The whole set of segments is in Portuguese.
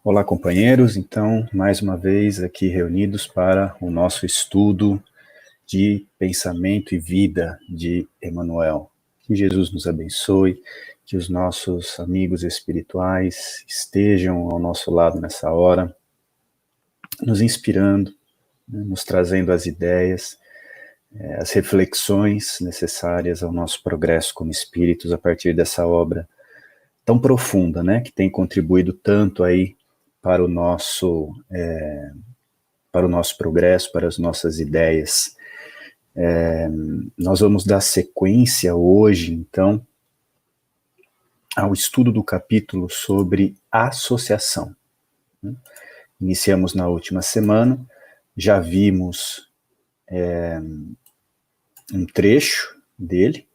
Olá, companheiros. Então, mais uma vez aqui reunidos para o nosso estudo de pensamento e vida de Emmanuel. Que Jesus nos abençoe, que os nossos amigos espirituais estejam ao nosso lado nessa hora, nos inspirando, nos trazendo as ideias, as reflexões necessárias ao nosso progresso como espíritos a partir dessa obra tão profunda, né, que tem contribuído tanto aí para o nosso progresso, para as nossas ideias. Nós vamos dar sequência hoje, então, ao estudo do capítulo sobre associação. Iniciamos na última semana, já vimos um trecho dele.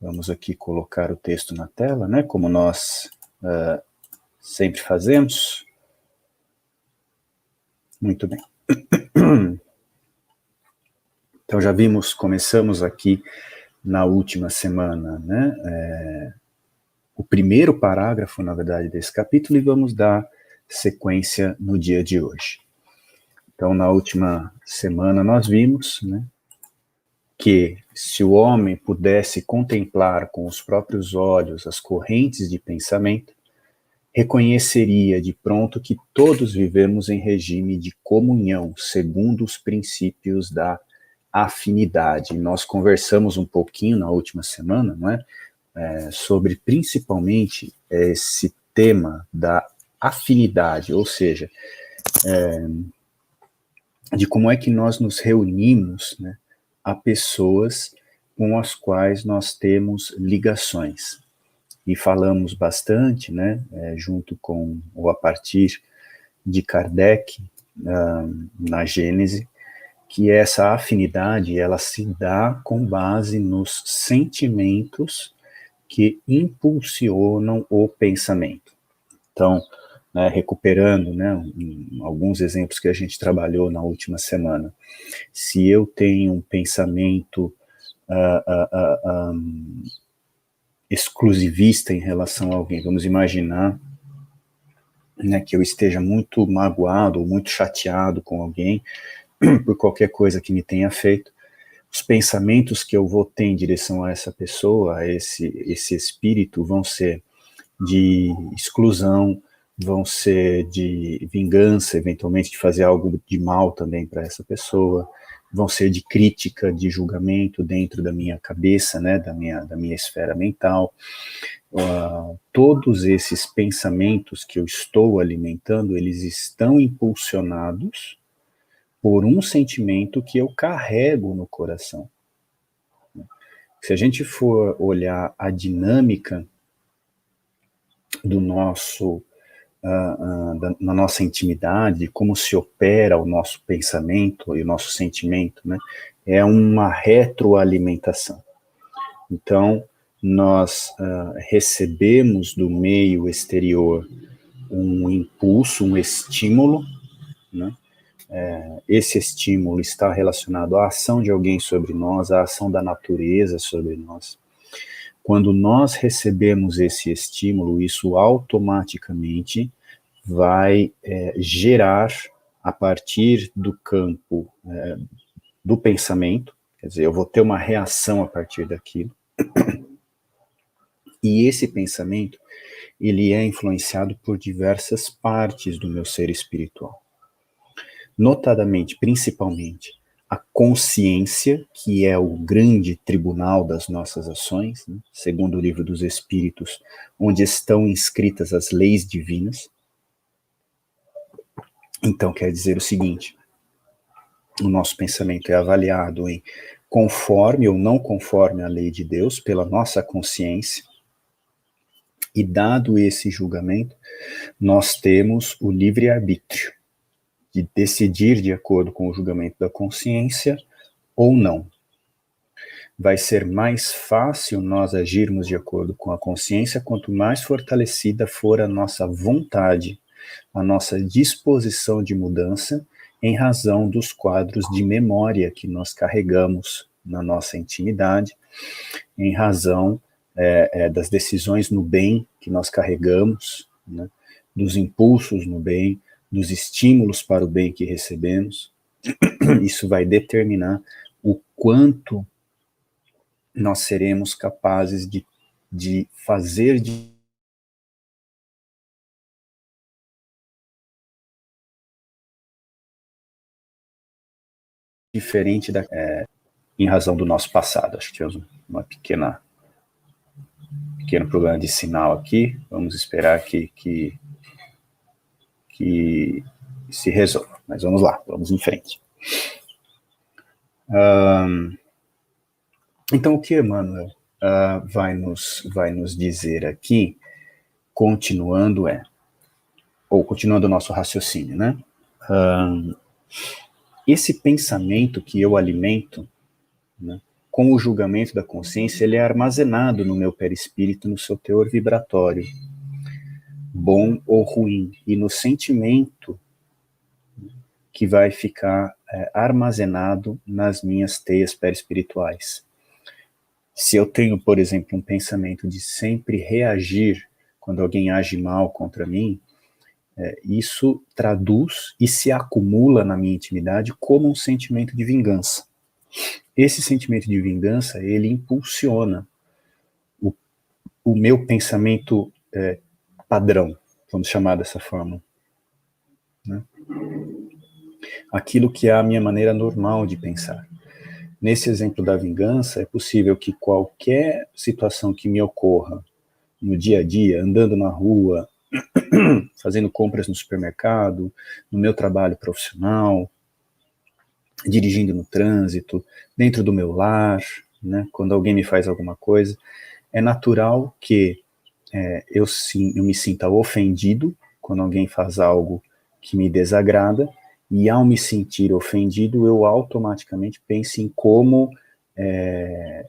Vamos aqui colocar o texto na tela, né, como nós sempre fazemos. Muito bem. Então já vimos, começamos aqui na última semana, né, o primeiro parágrafo, na verdade, desse capítulo, e vamos dar sequência no dia de hoje. Então, na última semana nós vimos, né, que se o homem pudesse contemplar com os próprios olhos as correntes de pensamento, reconheceria de pronto que todos vivemos em regime de comunhão, segundo os princípios da afinidade. Nós conversamos um pouquinho na última semana, não é? Sobre principalmente esse tema da afinidade, ou seja, de como é que nós nos reunimos, né, a pessoas com as quais nós temos ligações. E falamos bastante, né, junto com, ou a partir de Kardec, na Gênese, que essa afinidade, ela se dá com base nos sentimentos que impulsionam o pensamento. Então, né, recuperando, né, alguns exemplos que a gente trabalhou na última semana, se eu tenho um pensamento exclusivista em relação a alguém, vamos imaginar, né, que eu esteja muito magoado ou muito chateado com alguém por qualquer coisa que me tenha feito, os pensamentos que eu vou ter em direção a essa pessoa, a esse espírito, vão ser de exclusão, vão ser de vingança, eventualmente de fazer algo de mal também para essa pessoa, vão ser de crítica, de julgamento dentro da minha cabeça, né, da minha esfera mental. Todos esses pensamentos que eu estou alimentando, eles estão impulsionados por um sentimento que eu carrego no coração. Se a gente for olhar a dinâmica do nosso, na nossa intimidade, como se opera o nosso pensamento e o nosso sentimento, né, é uma retroalimentação. Então, nós recebemos do meio exterior um impulso, um estímulo, né? Esse estímulo está relacionado à ação de alguém sobre nós, à ação da natureza sobre nós. Quando nós recebemos esse estímulo, isso automaticamente vai gerar, a partir do campo do pensamento, quer dizer, eu vou ter uma reação a partir daquilo, e esse pensamento, ele é influenciado por diversas partes do meu ser espiritual. Notadamente, principalmente, a consciência, que é o grande tribunal das nossas ações, né, segundo o Livro dos Espíritos, onde estão inscritas as leis divinas. Então, quer dizer o seguinte, o nosso pensamento é avaliado em conforme ou não conforme a lei de Deus, pela nossa consciência, e dado esse julgamento, nós temos o livre-arbítrio, de decidir de acordo com o julgamento da consciência ou não. Vai ser mais fácil nós agirmos de acordo com a consciência quanto mais fortalecida for a nossa vontade, a nossa disposição de mudança, em razão dos quadros de memória que nós carregamos na nossa intimidade, em razão das decisões no bem que nós carregamos, né, dos impulsos no bem, dos estímulos para o bem que recebemos. Isso vai determinar o quanto nós seremos capazes de fazer diferente em razão do nosso passado. Acho que tivemos uma pequeno problema de sinal aqui. Vamos esperar que se resolva. Mas vamos lá, vamos em frente. Então, o que Emmanuel vai nos dizer aqui, continuando o nosso raciocínio, né? Esse pensamento que eu alimento, né, com o julgamento da consciência, ele é armazenado no meu perispírito, no seu teor vibratório, bom ou ruim, e no sentimento que vai ficar armazenado nas minhas teias perispirituais. Se eu tenho, por exemplo, um pensamento de sempre reagir quando alguém age mal contra mim, isso traduz e se acumula na minha intimidade como um sentimento de vingança. Esse sentimento de vingança, ele impulsiona o meu pensamento padrão, vamos chamar dessa forma, né? Aquilo que é a minha maneira normal de pensar. Nesse exemplo da vingança, é possível que qualquer situação que me ocorra no dia a dia, andando na rua, fazendo compras no supermercado, no meu trabalho profissional, dirigindo no trânsito, dentro do meu lar, né, quando alguém me faz alguma coisa, é natural que eu me sinta ofendido quando alguém faz algo que me desagrada, e ao me sentir ofendido, eu automaticamente penso em como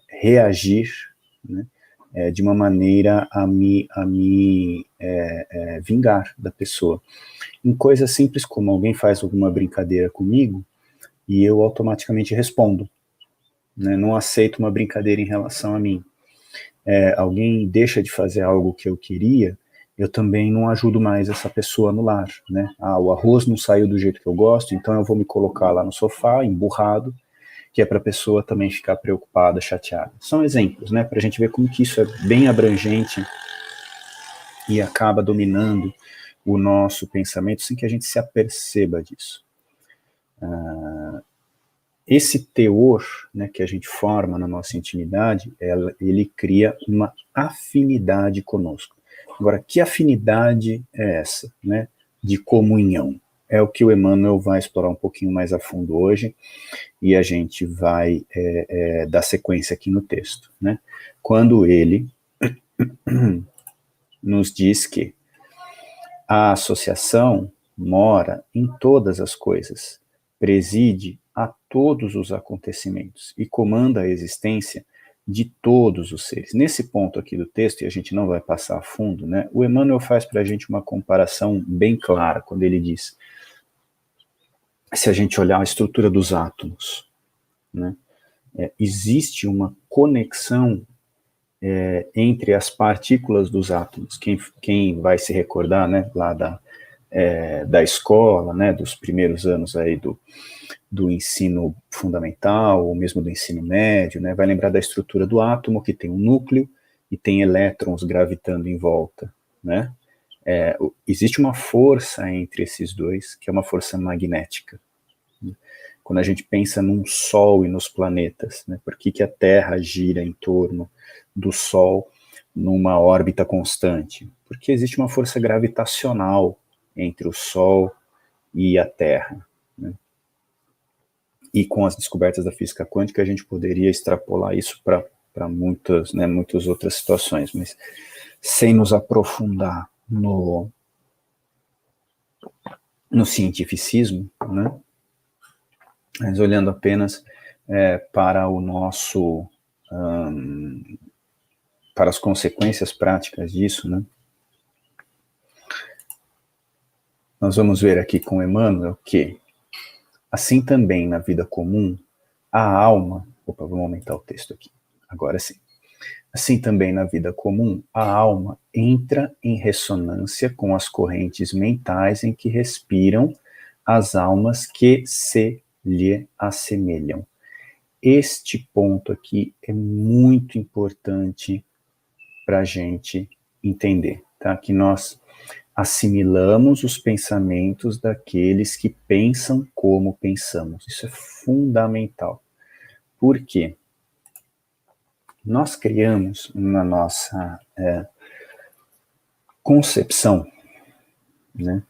reagir, né, de uma maneira a me vingar da pessoa. Em coisas simples como alguém faz alguma brincadeira comigo, e eu automaticamente respondo, né, não aceito uma brincadeira em relação a mim. Alguém deixa de fazer algo que eu queria, eu também não ajudo mais essa pessoa no lar, né? O arroz não saiu do jeito que eu gosto, então eu vou me colocar lá no sofá, emburrado, que é para a pessoa também ficar preocupada, chateada. São exemplos, né, para a gente ver como que isso é bem abrangente e acaba dominando o nosso pensamento sem que a gente se aperceba disso. Esse teor, né, que a gente forma na nossa intimidade, ele cria uma afinidade conosco. Agora, que afinidade é essa, né, de comunhão? É o que o Emmanuel vai explorar um pouquinho mais a fundo hoje, e a gente vai dar sequência aqui no texto, né? Quando ele nos diz que a associação mora em todas as coisas, preside a todos os acontecimentos e comanda a existência de todos os seres. Nesse ponto aqui do texto, e a gente não vai passar a fundo, né, o Emmanuel faz para a gente uma comparação bem clara, quando ele diz, se a gente olhar a estrutura dos átomos, né, existe uma conexão entre as partículas dos átomos. Quem vai se recordar, né, lá da escola, né, dos primeiros anos aí do ensino fundamental, ou mesmo do ensino médio, né, vai lembrar da estrutura do átomo, que tem um núcleo e tem elétrons gravitando em volta, né? Existe uma força entre esses dois, que é uma força magnética. Quando a gente pensa num Sol e nos planetas, né, por que a Terra gira em torno do Sol numa órbita constante? Porque existe uma força gravitacional entre o Sol e a Terra, né? E com as descobertas da física quântica a gente poderia extrapolar isso para muitas outras situações, mas sem nos aprofundar no cientificismo, né? Mas olhando apenas para o nosso para as consequências práticas disso, né? Nós vamos ver aqui com Emmanuel que, assim também na vida comum, a alma... Opa, vamos aumentar o texto aqui. Agora sim. Assim também na vida comum, a alma entra em ressonância com as correntes mentais em que respiram as almas que se lhe assemelham. Este ponto aqui é muito importante para a gente entender, tá? Que nós assimilamos os pensamentos daqueles que pensam como pensamos. Isso é fundamental. Por quê? Nós criamos na nossa concepção, né,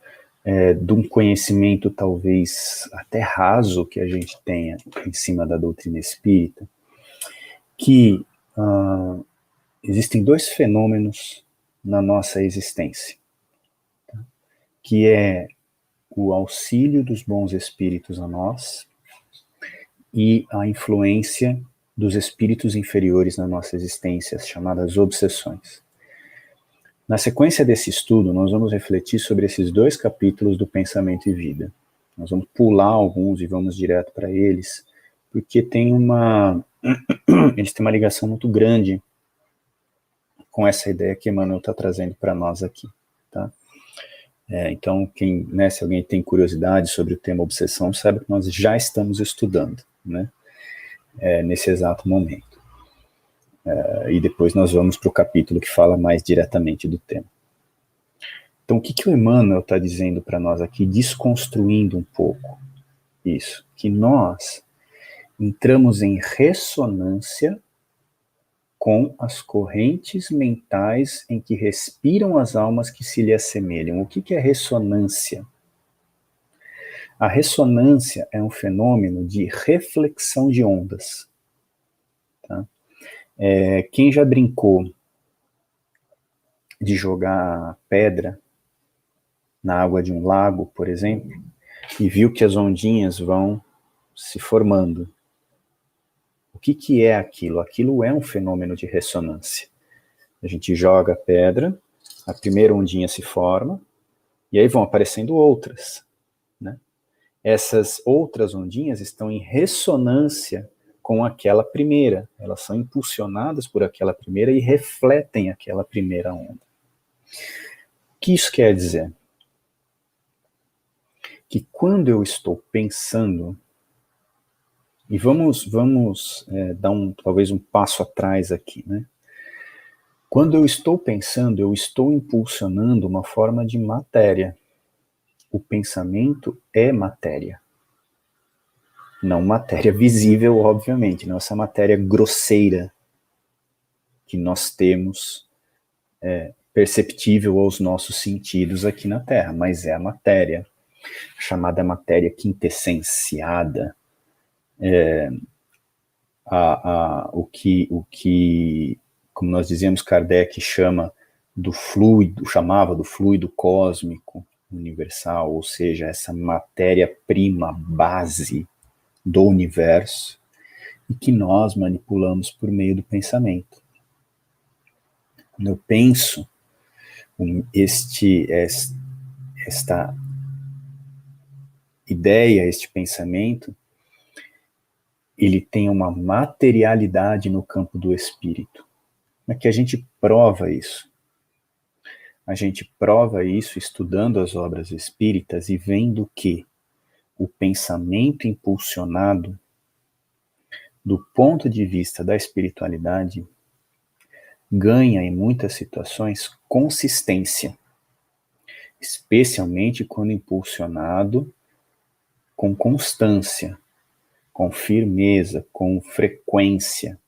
de um conhecimento talvez até raso que a gente tenha em cima da doutrina espírita, que existem dois fenômenos na nossa existência, tá? Que é o auxílio dos bons espíritos a nós e a influência dos espíritos inferiores na nossa existência, as chamadas obsessões. Na sequência desse estudo, nós vamos refletir sobre esses dois capítulos do Pensamento e Vida. Nós vamos pular alguns e vamos direto para eles, porque eles têm uma ligação muito grande com essa ideia que Emmanuel está trazendo para nós aqui, tá? Então, se alguém tem curiosidade sobre o tema obsessão, sabe que nós já estamos estudando, né? Nesse exato momento. E depois nós vamos para o capítulo que fala mais diretamente do tema. Então, o que o Emmanuel está dizendo para nós aqui, desconstruindo um pouco isso? Que nós entramos em ressonância com as correntes mentais em que respiram as almas que se lhe assemelham. O que é ressonância? A ressonância é um fenômeno de reflexão de ondas. Tá? Quem já brincou de jogar pedra na água de um lago, por exemplo, e viu que as ondinhas vão se formando. O que é aquilo? Aquilo é um fenômeno de ressonância. A gente joga a pedra, a primeira ondinha se forma, e aí vão aparecendo outras, né? Essas outras ondinhas estão em ressonância com aquela primeira. Elas são impulsionadas por aquela primeira e refletem aquela primeira onda. O que isso quer dizer? Que quando eu estou pensando, e vamos dar talvez um passo atrás aqui, né? Quando eu estou pensando, eu estou impulsionando uma forma de matéria. O pensamento é matéria. Não matéria visível, obviamente, não essa matéria grosseira que nós temos perceptível aos nossos sentidos aqui na Terra, mas é a matéria, chamada matéria quintessenciada, o que, como nós dizíamos, Kardec chamava do fluido cósmico universal, ou seja, essa matéria-prima base do universo, e que nós manipulamos por meio do pensamento. Quando eu penso, esta ideia, este pensamento, ele tem uma materialidade no campo do espírito. Como é que a gente prova isso? A gente prova isso estudando as obras espíritas e vendo que o pensamento impulsionado, do ponto de vista da espiritualidade, ganha em muitas situações consistência, especialmente quando impulsionado com constância, com firmeza, com frequência.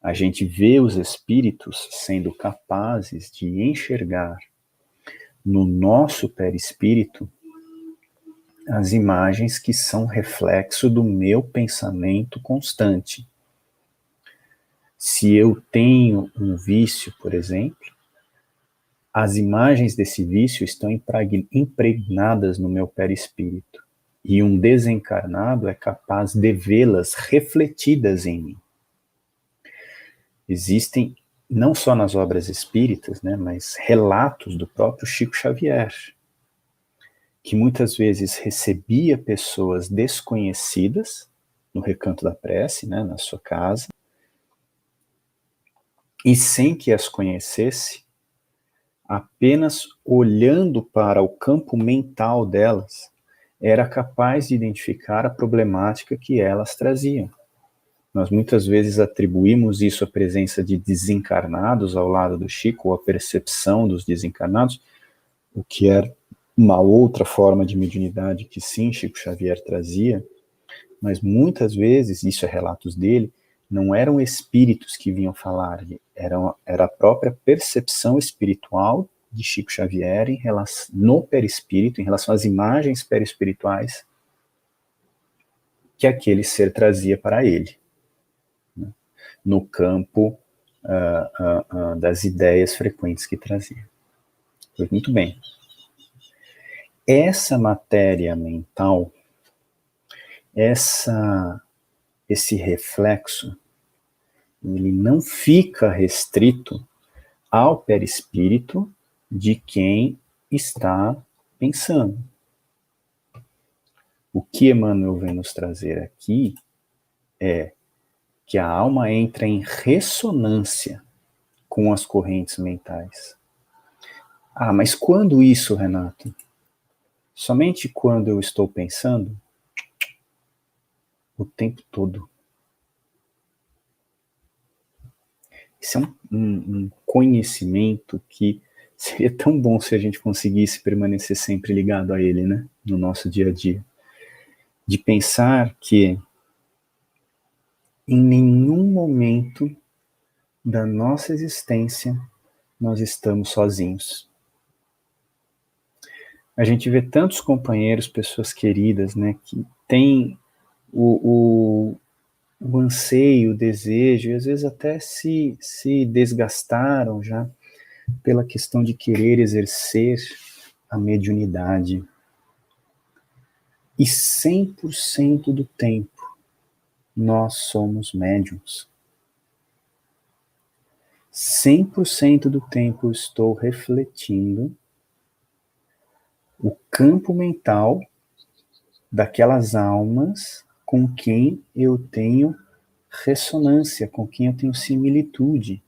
A gente vê os espíritos sendo capazes de enxergar no nosso perispírito as imagens que são reflexo do meu pensamento constante. Se eu tenho um vício, por exemplo, as imagens desse vício estão impregnadas no meu perispírito. E um desencarnado é capaz de vê-las refletidas em mim. Existem, não só nas obras espíritas, né, mas relatos do próprio Chico Xavier, que muitas vezes recebia pessoas desconhecidas no recanto da prece, né, na sua casa, e sem que as conhecesse, apenas olhando para o campo mental delas, era capaz de identificar a problemática que elas traziam. Nós muitas vezes atribuímos isso à presença de desencarnados ao lado do Chico, ou à percepção dos desencarnados, o que era uma outra forma de mediunidade que sim, Chico Xavier trazia, mas muitas vezes, isso é relatos dele, não eram espíritos que vinham falar, era a própria percepção espiritual de Chico Xavier em relação, no perispírito, em relação às imagens perispirituais que aquele ser trazia para ele, né, no campo das ideias frequentes que trazia. Pois muito bem. Essa matéria mental, esse reflexo, ele não fica restrito ao perispírito de quem está pensando. O que Emmanuel vem nos trazer aqui é que a alma entra em ressonância com as correntes mentais. Ah, mas quando isso, Renato? Somente quando eu estou pensando? O tempo todo. Esse é um conhecimento que seria tão bom se a gente conseguisse permanecer sempre ligado a ele, né? No nosso dia a dia. De pensar que em nenhum momento da nossa existência nós estamos sozinhos. A gente vê tantos companheiros, pessoas queridas, né, que têm o anseio, o desejo, e às vezes até se desgastaram já pela questão de querer exercer a mediunidade. E 100% do tempo nós somos médiuns. 100% do tempo eu estou refletindo o campo mental daquelas almas com quem eu tenho ressonância, com quem eu tenho similitude.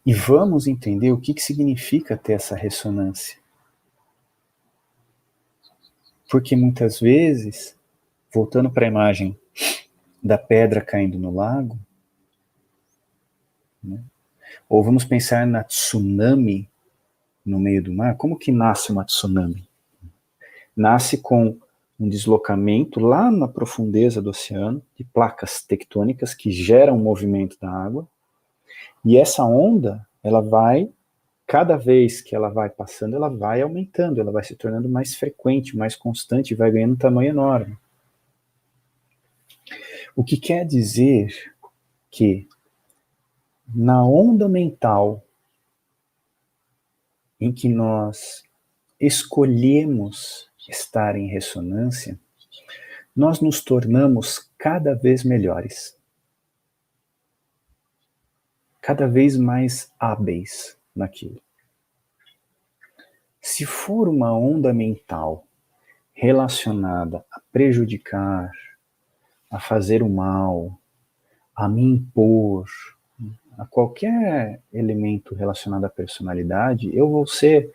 E vamos entender o que significa ter essa ressonância. Porque muitas vezes, voltando para a imagem da pedra caindo no lago, né, ou vamos pensar na tsunami no meio do mar, como que nasce uma tsunami? Nasce com um deslocamento lá na profundeza do oceano, de placas tectônicas que geram o movimento da água, e essa onda, ela vai, cada vez que ela vai passando, ela vai aumentando, ela vai se tornando mais frequente, mais constante, vai ganhando um tamanho enorme. O que quer dizer que na onda mental em que nós escolhemos estar em ressonância, nós nos tornamos cada vez melhores, cada vez mais hábeis naquilo. Se for uma onda mental relacionada a prejudicar, a fazer o mal, a me impor, a qualquer elemento relacionado à personalidade, eu vou ser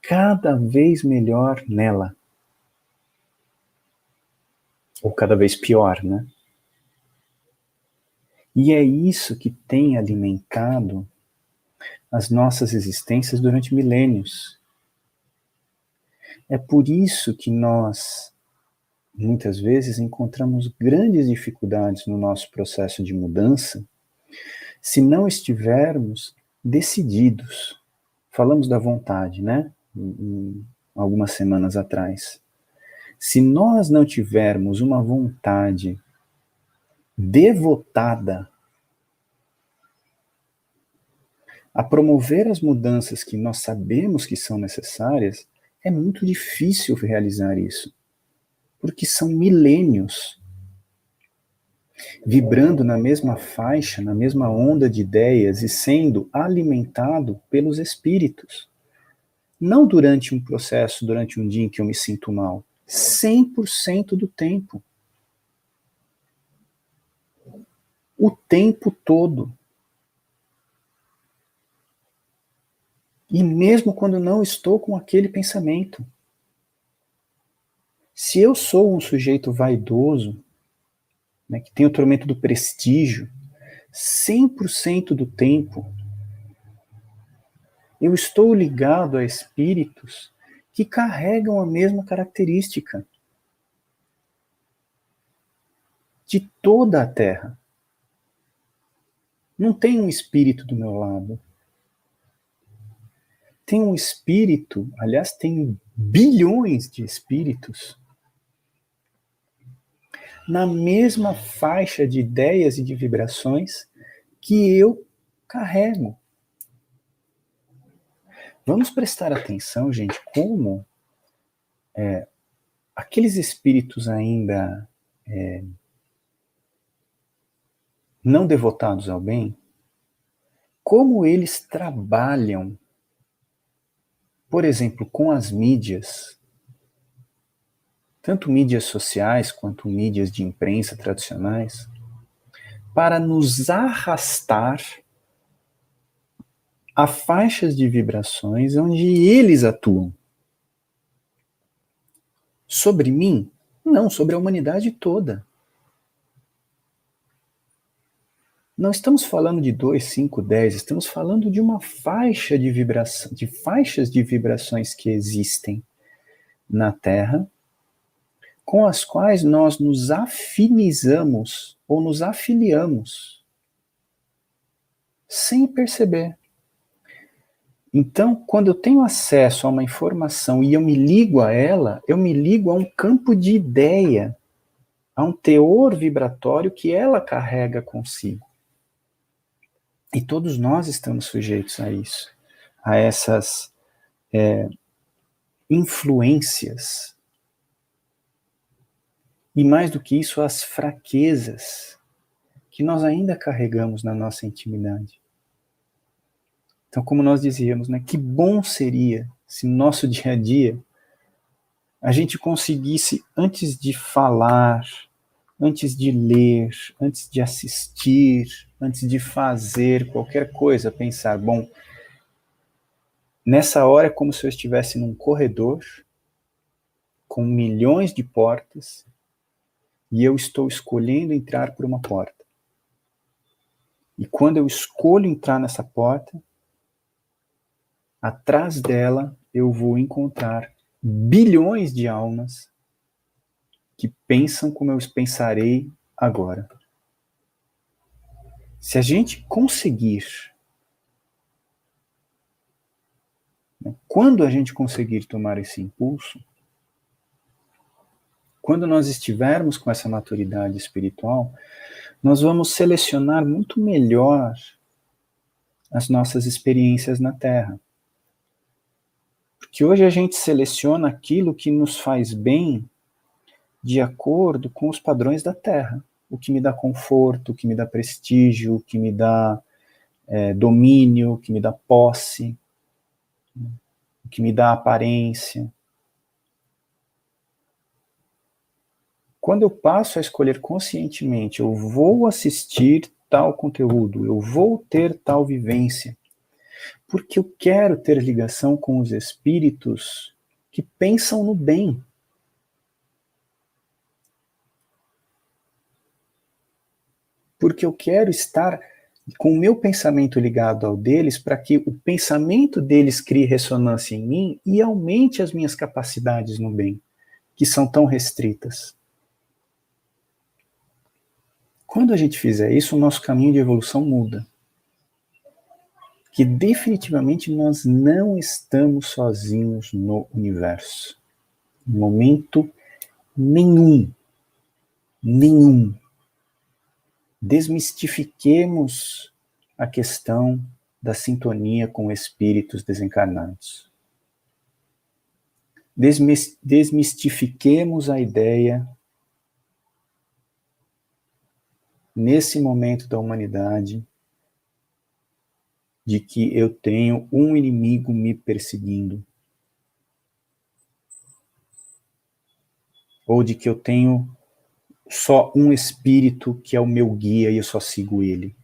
cada vez melhor nela. Ou cada vez pior, né? E é isso que tem alimentado as nossas existências durante milênios. É por isso que nós, muitas vezes, encontramos grandes dificuldades no nosso processo de mudança, se não estivermos decididos. Falamos da vontade, né? Em algumas semanas atrás. Se nós não tivermos uma vontade devotada a promover as mudanças que nós sabemos que são necessárias, é muito difícil realizar isso, porque são milênios vibrando na mesma faixa, na mesma onda de ideias e sendo alimentado pelos espíritos. Não durante um processo, durante um dia em que eu me sinto mal, 100% do tempo. o tempo todo. E mesmo quando não estou com aquele pensamento. Se eu sou um sujeito vaidoso, né, que tem o tormento do prestígio, 100% do tempo, eu estou ligado a espíritos que carregam a mesma característica de toda a Terra. Não tem um espírito do meu lado. Tem um espírito, aliás, tem bilhões de espíritos na mesma faixa de ideias e de vibrações que eu carrego. Vamos prestar atenção, gente, como aqueles espíritos ainda não devotados ao bem, como eles trabalham, por exemplo, com as mídias, tanto mídias sociais quanto mídias de imprensa tradicionais, para nos arrastar a faixas de vibrações onde eles atuam. Sobre mim? Não, sobre a humanidade toda. Não estamos falando de 2, 5, 10, estamos falando de uma faixa de vibração, de faixas de vibrações que existem na Terra, com as quais nós nos afinizamos ou nos afiliamos, sem perceber. Então, quando eu tenho acesso a uma informação e eu me ligo a ela, eu me ligo a um campo de ideia, a um teor vibratório que ela carrega consigo. E todos nós estamos sujeitos a isso, a essas influências. E mais do que isso, as fraquezas que nós ainda carregamos na nossa intimidade. Então, como nós dizíamos, né, que bom seria se no nosso dia a dia a gente conseguisse, antes de falar, antes de ler, antes de assistir, antes de fazer qualquer coisa, pensar, bom, nessa hora é como se eu estivesse num corredor com milhões de portas e eu estou escolhendo entrar por uma porta. E quando eu escolho entrar nessa porta, atrás dela eu vou encontrar bilhões de almas que pensam como eu pensarei agora. Se a gente conseguir, né, quando a gente conseguir tomar esse impulso, quando nós estivermos com essa maturidade espiritual, nós vamos selecionar muito melhor as nossas experiências na Terra. Porque hoje a gente seleciona aquilo que nos faz bem de acordo com os padrões da Terra. O que me dá conforto, o que me dá prestígio, o que me dá domínio, o que me dá posse, o que me dá aparência. Quando eu passo a escolher conscientemente, eu vou assistir tal conteúdo, eu vou ter tal vivência, porque eu quero ter ligação com os espíritos que pensam no bem. Porque eu quero estar com o meu pensamento ligado ao deles, para que o pensamento deles crie ressonância em mim e aumente as minhas capacidades no bem, que são tão restritas. Quando a gente fizer isso, o nosso caminho de evolução muda. Que definitivamente nós não estamos sozinhos no universo. Em momento nenhum. Nenhum. Desmistifiquemos a questão da sintonia com espíritos desencarnados. Desmistifiquemos a ideia, nesse momento da humanidade, de que eu tenho um inimigo me perseguindo, ou de que eu tenho só um espírito que é o meu guia e eu só sigo ele,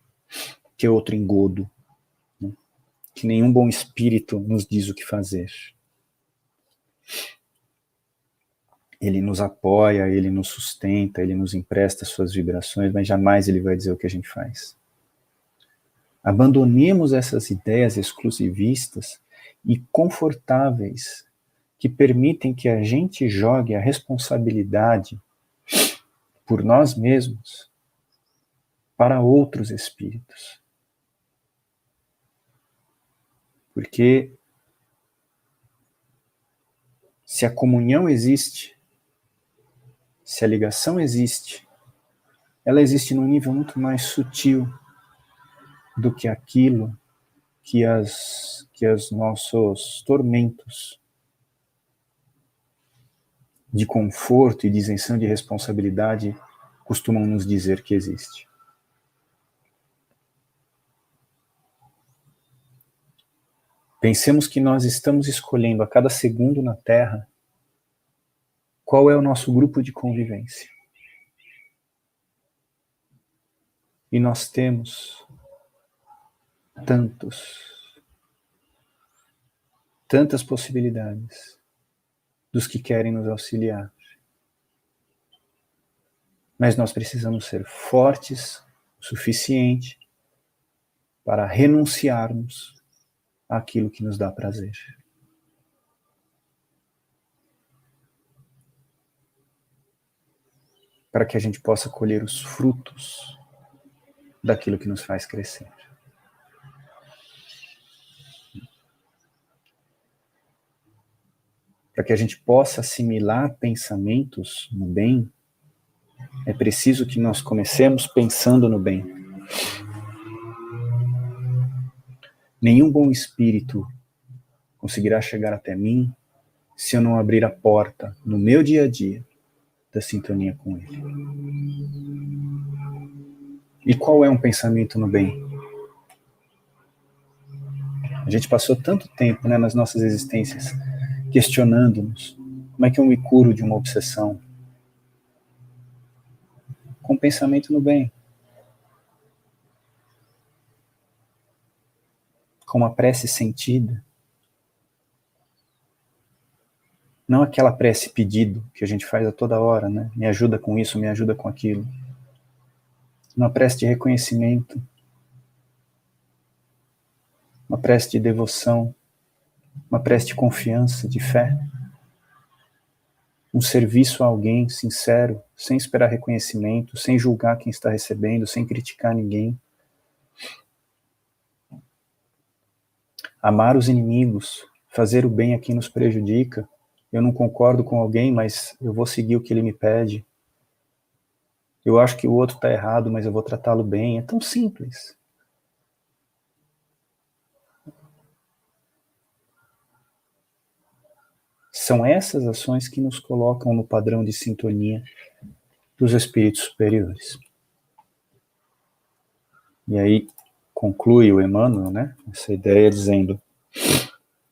que é outro engodo, né? Que nenhum bom espírito nos diz o que fazer. Ele nos apoia, ele nos sustenta, ele nos empresta suas vibrações, mas jamais ele vai dizer o que a gente faz. Abandonemos essas ideias exclusivistas e confortáveis que permitem que a gente jogue a responsabilidade por nós mesmos para outros espíritos. Porque se a comunhão existe, se a ligação existe, ela existe num nível muito mais sutil do que aquilo que os nossos tormentos de conforto e de isenção de responsabilidade costumam nos dizer que existe. Pensemos que nós estamos escolhendo a cada segundo na Terra qual é o nosso grupo de convivência. E nós temos tantas possibilidades dos que querem nos auxiliar. Mas nós precisamos ser fortes o suficiente para renunciarmos àquilo que nos dá prazer. Para que a gente possa colher os frutos daquilo que nos faz crescer. Para que a gente possa assimilar pensamentos no bem, é preciso que nós comecemos pensando no bem. Nenhum bom espírito conseguirá chegar até mim se eu não abrir a porta no meu dia a dia da sintonia com ele. E qual é um pensamento no bem? A gente passou tanto tempo, né, nas nossas existências questionando-nos como é que eu me curo de uma obsessão? Com pensamento no bem. Com uma prece sentida. Não aquela prece pedido que a gente faz a toda hora, né? Me ajuda com isso, me ajuda com aquilo. Uma prece de reconhecimento. Uma prece de devoção. Uma prece de confiança, de fé. Um serviço a alguém sincero, sem esperar reconhecimento, sem julgar quem está recebendo, sem criticar ninguém. Amar os inimigos, fazer o bem a quem nos prejudica. Eu não concordo com alguém, mas eu vou seguir o que ele me pede. Eu acho que o outro está errado, mas eu vou tratá-lo bem. É tão simples. São essas ações que nos colocam no padrão de sintonia dos espíritos superiores. E aí conclui o Emmanuel, né, essa ideia dizendo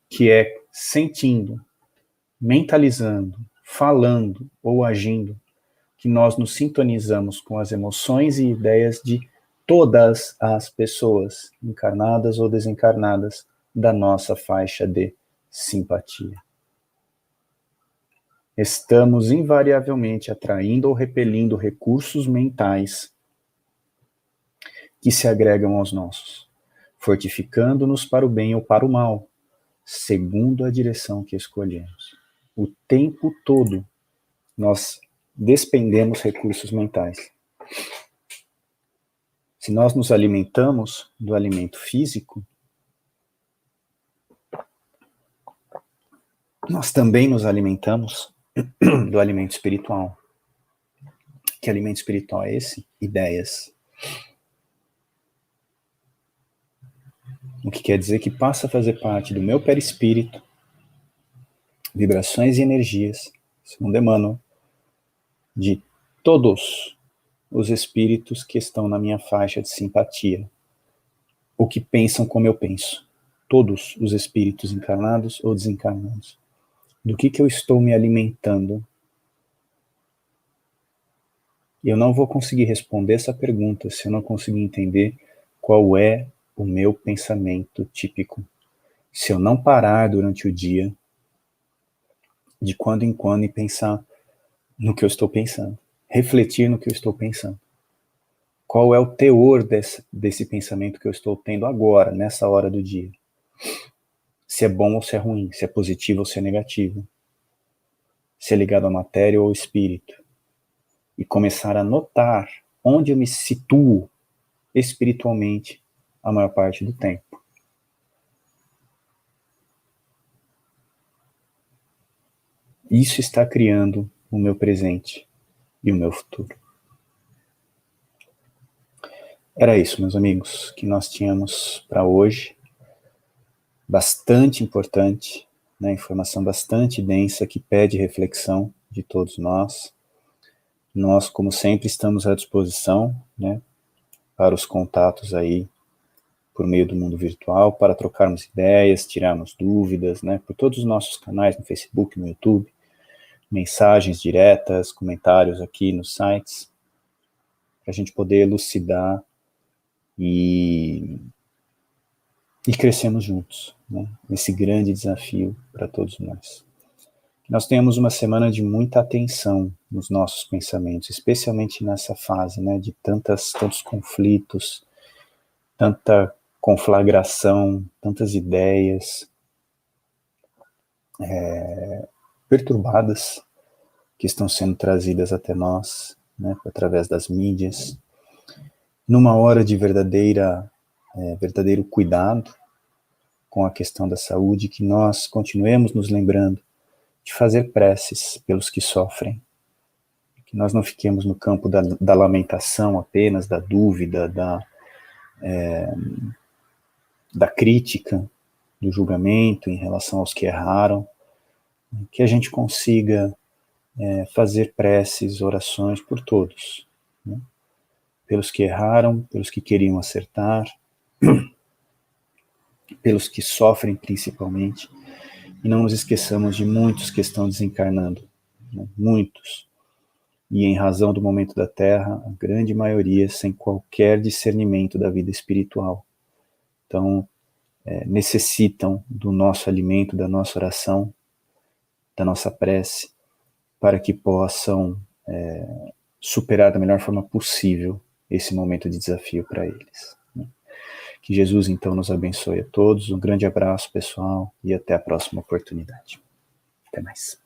que é sentindo, mentalizando, falando ou agindo que nós nos sintonizamos com as emoções e ideias de todas as pessoas, encarnadas ou desencarnadas, da nossa faixa de simpatia. Estamos invariavelmente atraindo ou repelindo recursos mentais que se agregam aos nossos, fortificando-nos para o bem ou para o mal, segundo a direção que escolhemos. O tempo todo nós despendemos recursos mentais. Se nós nos alimentamos do alimento físico, nós também nos alimentamos do alimento espiritual. Que alimento espiritual é esse? Ideias. O que quer dizer que passa a fazer parte do meu perispírito, vibrações e energias, segundo Emmanuel, de todos os espíritos que estão na minha faixa de simpatia, ou que pensam como eu penso. Todos os espíritos encarnados ou desencarnados. Do que eu estou me alimentando? E eu não vou conseguir responder essa pergunta se eu não conseguir entender qual é o meu pensamento típico. Se eu não parar durante o dia, de quando em quando, e pensar no que eu estou pensando, refletir no que eu estou pensando. Qual é o teor desse pensamento que eu estou tendo agora, nessa hora do dia? Se é bom ou se é ruim, se é positivo ou se é negativo, se é ligado à matéria ou ao espírito. E começar a notar onde eu me situo espiritualmente a maior parte do tempo. Isso está criando o meu presente e o meu futuro. Era isso, meus amigos, que nós tínhamos para hoje. Bastante importante, né? Informação bastante densa que pede reflexão de todos nós. Nós, como sempre, estamos à disposição, né, para os contatos aí por meio do mundo virtual, para trocarmos ideias, tirarmos dúvidas, né, por todos os nossos canais no Facebook, no YouTube, mensagens diretas, comentários aqui nos sites, para a gente poder elucidar e crescermos juntos, né, nesse grande desafio para todos nós. Que nós tenhamos uma semana de muita atenção nos nossos pensamentos, especialmente nessa fase, né, de tantos conflitos, tanta conflagração, tantas ideias perturbadas que estão sendo trazidas até nós, né, através das mídias, numa hora de verdadeiro cuidado com a questão da saúde, que nós continuemos nos lembrando de fazer preces pelos que sofrem, que nós não fiquemos no campo da lamentação apenas, da dúvida, da crítica, do julgamento em relação aos que erraram, que a gente consiga fazer preces, orações por todos, né? Pelos que erraram, pelos que queriam acertar, pelos que sofrem principalmente, e não nos esqueçamos de muitos que estão desencarnando, né? Muitos, e em razão do momento da Terra, a grande maioria sem qualquer discernimento da vida espiritual. Então, necessitam do nosso alimento, da nossa oração, da nossa prece, para que possam superar da melhor forma possível esse momento de desafio para eles. Que Jesus, então, nos abençoe a todos. Um grande abraço, pessoal, e até a próxima oportunidade. Até mais.